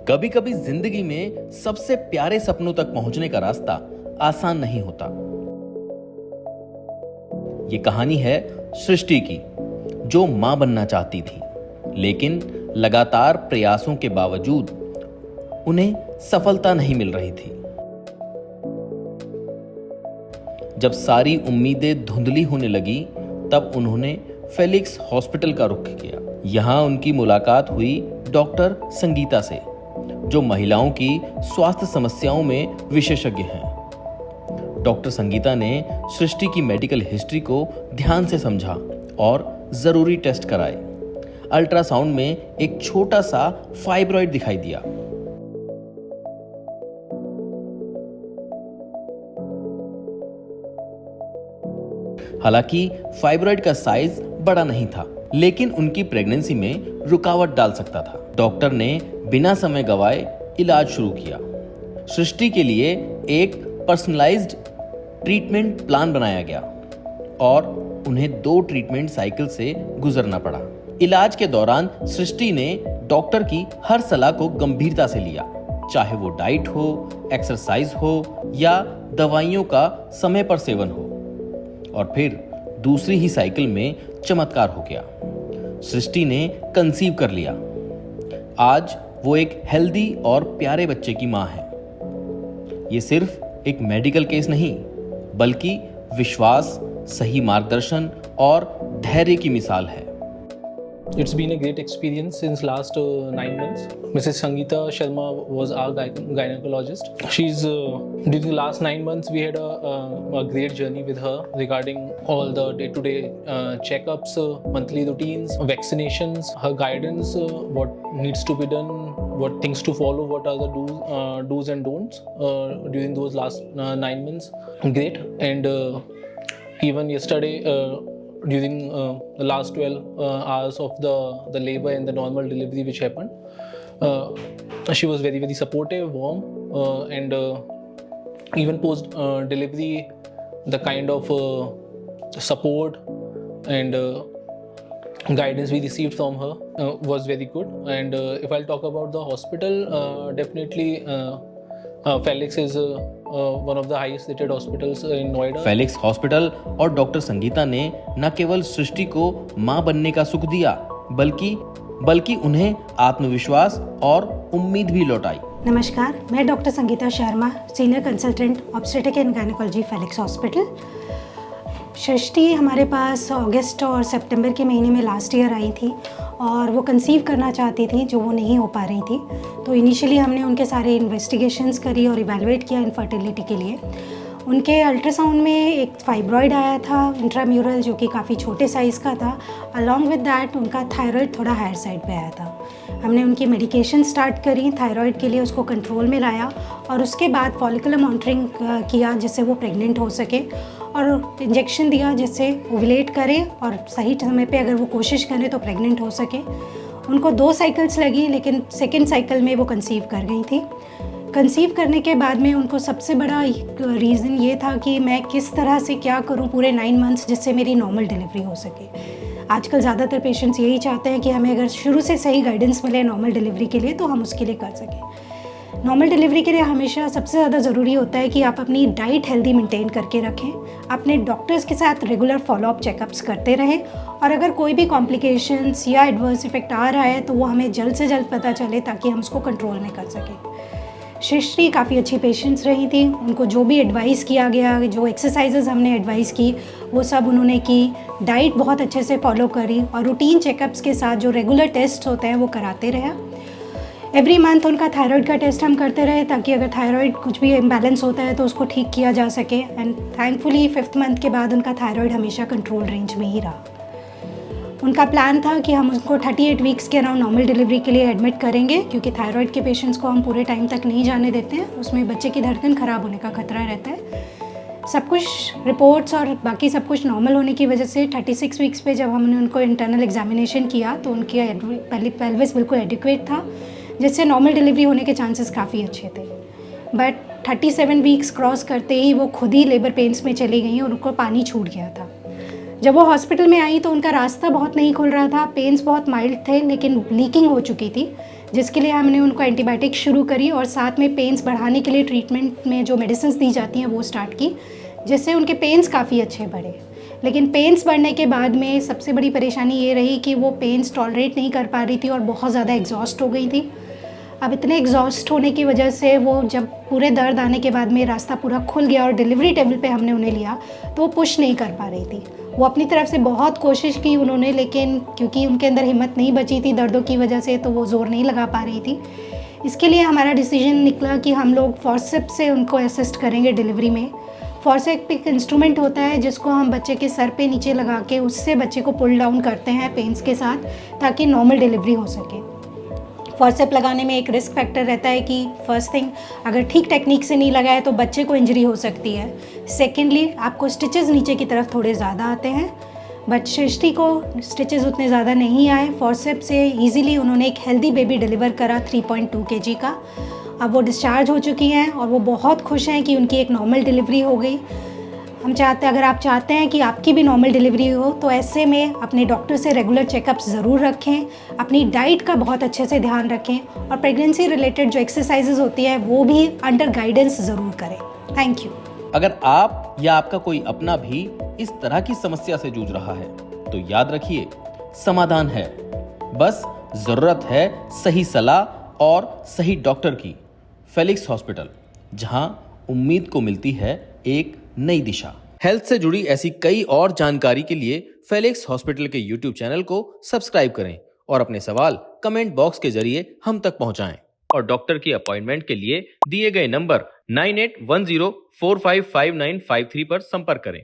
कभी कभी जिंदगी में सबसे प्यारे सपनों तक पहुंचने का रास्ता आसान नहीं होता। ये कहानी है सृष्टि की, जो मां बनना चाहती थी, लेकिन लगातार प्रयासों के बावजूद उन्हें सफलता नहीं मिल रही थी। जब सारी उम्मीदें धुंधली होने लगी, तब उन्होंने फेलिक्स हॉस्पिटल का रुख किया। यहां उनकी मुलाकात हुई डॉक्टर संगीता से, जो महिलाओं की स्वास्थ्य समस्याओं में विशेषज्ञ हैं। डॉक्टर संगीता ने सृष्टि की मेडिकल हिस्ट्री को ध्यान से समझा और जरूरी टेस्ट कराए। अल्ट्रासाउंड में एक छोटा सा फाइब्रॉइड दिखाई दिया। हालांकि फाइब्रॉइड का साइज बड़ा नहीं था, लेकिन उनकी प्रेगनेंसी में रुकावट डाल सकता था। डॉक्टर ने बिना समय गवाए इलाज शुरू किया। सृष्टि के लिए एक पर्सनलाइज्ड ट्रीटमेंट प्लान बनाया गया और उन्हें 2 ट्रीटमेंट साइकिल से गुजरना पड़ा। इलाज के दौरान सृष्टि ने डॉक्टर की हर सलाह को गंभीरता से लिया, चाहे वो डाइट हो, एक्सरसाइज हो या दवाइयों का समय पर सेवन हो। और फिर दूसरी ही साइकिल में चमत्कार हो गया। सृष्टि ने कंसीव कर लिया। आज वो एक हेल्दी और प्यारे बच्चे की मां है। ये सिर्फ एक मेडिकल केस नहीं, बल्कि विश्वास, सही मार्गदर्शन और धैर्य की मिसाल है। It's been a great experience since last 9 months. Mrs. Sangeeta Sharma was our gynecologist. She's during the last 9 months we had a great journey with her regarding all the day-to-day checkups, monthly routines, vaccinations, her guidance, what needs to be done, what things to follow, what are the do's and don'ts during those last 9 months. Great. And even yesterday. During the last 12 hours of the labor and the normal delivery which happened, she was very supportive, warm, and even post delivery the kind of support and guidance we received from her was very good. And if I'll talk about the hospital, definitely Felix is one of the highest rated hospitals in Noida. Felix hospital और doctor Sangeeta ने न केवल सृष्टि को मां बनने का सुख दिया, बल्कि उन्हें आत्मविश्वास और उम्मीद भी लौटाई। नमस्कार, मैं doctor Sangeeta Sharma, senior consultant obstetric and gynaecology Felix hospital. Srishti हमारे पास अगस्त और सितंबर के महीने में लास्ट ईयर आई थी और वो कंसीव करना चाहती थी, जो वो नहीं हो पा रही थी। तो इनिशियली हमने उनके सारे इन्वेस्टिगेशंस करी और इवैल्यूएट किया इनफर्टिलिटी के लिए। उनके अल्ट्रासाउंड में एक फाइब्रॉइड आया था इंट्राम्यूरल, जो कि काफ़ी छोटे साइज़ का था। अलॉन्ग विद दैट उनका थायराइड थोड़ा हायर साइड पे आया था। हमने उनकी मेडिकेशन स्टार्ट करी थायराइड के लिए, उसको कंट्रोल में लाया और उसके बाद फॉलिकुलर मॉनिटरिंग किया जिससे वो प्रेग्नेंट हो सके, और इंजेक्शन दिया जिससे ओवुलेट करे और सही समय पे अगर वो कोशिश करें तो प्रेग्नेंट हो सके। उनको 2 साइकिल्स लगी, लेकिन सेकेंड साइकिल में वो कंसीव कर गई थी। कंसीव करने के बाद में उनको सबसे बड़ा रीज़न ये था कि मैं किस तरह से क्या करूं पूरे 9 मंथ्स जिससे मेरी नॉर्मल डिलीवरी हो सके। आजकल ज़्यादातर पेशेंट्स यही चाहते हैं कि हमें अगर शुरू से सही गाइडेंस मिले नॉर्मल डिलीवरी के लिए तो हम उसके लिए कर सकें। नॉर्मल डिलीवरी के लिए हमेशा सबसे ज़्यादा ज़रूरी होता है कि आप अपनी डाइट हेल्दी मेंटेन करके रखें, अपने डॉक्टर्स के साथ रेगुलर फॉलोअप चेकअप्स करते रहें, और अगर कोई भी कॉम्प्लिकेशंस या एडवर्स इफेक्ट आ रहा है तो वो हमें जल्द से जल्द पता चले ताकि हम उसको कंट्रोल में कर सकें। सृष्टि काफ़ी अच्छी पेशेंट्स रही थी। उनको जो भी एडवाइस किया गया, जो एक्सरसाइजेज हमने एडवाइस की, वो सब उन्होंने की। डाइट बहुत अच्छे से फॉलो करी और रूटीन चेकअप्स के साथ जो रेगुलर टेस्ट होते हैं वो कराते रहे। एवरी मंथ उनका थायराइड का टेस्ट हम करते रहे ताकि अगर थायराइड कुछ भी इम्बैलेंस होता है तो उसको ठीक किया जा सके। एंड थैंकफुली 5th मंथ के बाद उनका थायराइड हमेशा कंट्रोल रेंज में ही रहा। उनका प्लान था कि हम उसको 38 वीक्स के अराउंड नॉर्मल डिलीवरी के लिए एडमिट करेंगे, क्योंकि थायराइड के पेशेंट्स को हम पूरे टाइम तक नहीं जाने देते हैं, उसमें बच्चे की धड़कन ख़राब होने का खतरा रहता है। सब कुछ रिपोर्ट्स और बाकी सब कुछ नॉर्मल होने की वजह से 36 वीक्स पे जब हमने उनको इंटरनल एग्जामिनेशन किया तो उनकी पेल्विस बिल्कुल एडिक्वेट था, जिससे नॉर्मल डिलीवरी होने के चांसेस काफ़ी अच्छे थे। बट 37 वीक्स क्रॉस करते ही वो खुद ही लेबर पेन्स में चली गई और उनको पानी छूट गया था। जब वो हॉस्पिटल में आई तो उनका रास्ता बहुत नहीं खुल रहा था, पेन्स बहुत माइल्ड थे लेकिन लीकिंग हो चुकी थी, जिसके लिए हमने उनको एंटीबायोटिक शुरू करी और साथ में पेन्स बढ़ाने के लिए ट्रीटमेंट में जो मेडिसिन दी जाती हैं वो स्टार्ट की, जिससे उनके पेन्स काफ़ी अच्छे बढ़े। लेकिन पेन्स बढ़ने के बाद में सबसे बड़ी परेशानी ये रही कि वो पेन्स टॉलरेट नहीं कर पा रही थी और बहुत ज़्यादा एग्जॉस्ट हो गई थी। अब इतने एग्जॉस्ट होने की वजह से वो जब पूरे दर्द आने के बाद में रास्ता पूरा खुल गया और डिलीवरी टेबल पे हमने उन्हें लिया तो वो पुश नहीं कर पा रही थी। वो अपनी तरफ से बहुत कोशिश की उन्होंने, लेकिन क्योंकि उनके अंदर हिम्मत नहीं बची थी दर्दों की वजह से, तो वो ज़ोर नहीं लगा पा रही थी। इसके लिए हमारा डिसीजन निकला कि हम लोग फॉर्सेप से उनको असिस्ट करेंगे डिलीवरी में। फॉर्सेप एक इंस्ट्रूमेंट होता है जिसको हम बच्चे के सर पे नीचे लगा के उससे बच्चे को पुल डाउन करते हैं पेन्स के साथ, ताकि नॉर्मल डिलीवरी हो सके। फॉर्सेप लगाने में एक रिस्क फैक्टर रहता है कि फर्स्ट थिंग, अगर ठीक टेक्निक से नहीं लगाए तो बच्चे को इंजरी हो सकती है। सेकेंडली, आपको स्टिचेस नीचे की तरफ थोड़े ज़्यादा आते हैं, बट सृष्टि को स्टिचेस उतने ज़्यादा नहीं आए। फॉर्सेप से ईजिली उन्होंने एक हेल्दी बेबी डिलीवर करा 3.2 kg का। अब वो डिस्चार्ज हो चुकी हैं और वो बहुत खुश हैं कि उनकी एक नॉर्मल डिलीवरी हो गई। हम चाहते हैं, अगर आप चाहते हैं कि आपकी भी नॉर्मल डिलीवरी हो तो ऐसे में अपने डॉक्टर से रेगुलर चेकअप्स ज़रूर रखें, अपनी डाइट का बहुत अच्छे से ध्यान रखें और प्रेगनेंसी रिलेटेड जो एक्सरसाइजेज होती है वो भी अंडर गाइडेंस ज़रूर करें। Thank you. अगर आप या आपका कोई अपना भी इस तरह की समस्या से जूझ रहा है तो याद रखिए, समाधान है, बस जरूरत है सही सलाह और सही डॉक्टर की। फेलिक्स हॉस्पिटल, जहां उम्मीद को मिलती है एक नई दिशा। हेल्थ से जुड़ी ऐसी कई और जानकारी के लिए फेलिक्स हॉस्पिटल के यूट्यूब चैनल को सब्सक्राइब करें और अपने सवाल कमेंट बॉक्स के जरिए हम तक पहुंचाएं। और डॉक्टर की अपॉइंटमेंट के लिए दिए गए नंबर 9810455953 पर संपर्क करें।